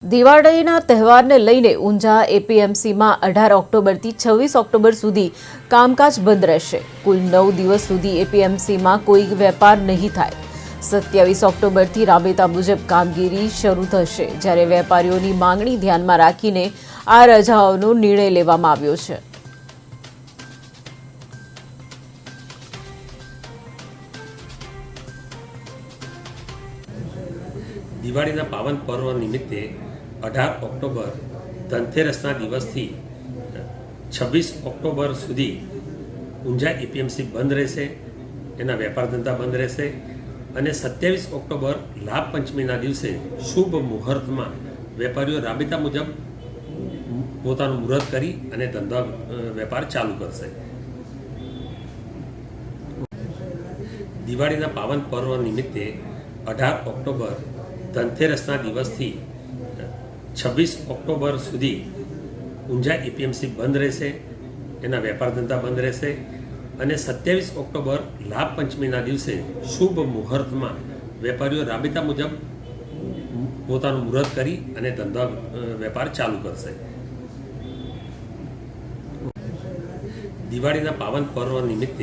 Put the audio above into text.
દિવાળીના તહેવારને લઈને ઊંઝા એપીએમસીમાં 18 ઓક્ટોબરથી 26 ઓક્ટોબર સુધી કામકાજ બંધ રહેશે। કુલ 9 દિવસ સુધી એપીએમસીમાં કોઈ વેપાર નહીં થાય। 27 ઓક્ટોબરથી રાબેતા મુજબ કામગીરી શરૂ થશે, જ્યારે વેપારીઓની માંગણી ધ્યાનમાં રાખીને આ રજાઓનો નિર્ણય લેવામાં આવ્યો છે। દિવાળીના પાવન પર્વ નિમિત્તે 18 ઓક્ટોબર ધનતેરસના દિવસથી 26 ઓક્ટોબર સુધી ઊંઝા એપીએમસી બંધ રહેશે, એના વેપાર ધંધા બંધ રહેશે અને 27 ઓક્ટોબર લાભ પંચમીના દિવસે શુભ મુહૂર્તમાં વેપારીઓ રાબેતા મુજબ પોતાનું મુહૂર્ત કરી અને ધંધા વેપાર ચાલુ કરશે। દિવાળીના પાવન પર્વ નિમિત્તે 18 ઓક્ટોબર ધનતેરસના દિવસથી 26 ઓક્ટોબર સુધી ઊંઝા એપીએમસી બંધ રહેશે, એના વેપાર ધંધા બંધ રહેશે અને 27 ઓક્ટોબર લાભ પંચમીના દિવસે શુભ મુહૂર્તમાં વેપારીઓ રાબેતા મુજબ પોતાનું મુહૂર્ત કરી અને ધંધા વેપાર ચાલુ કરશે। દિવાળીના પાવન પર્વ નિમિત્તે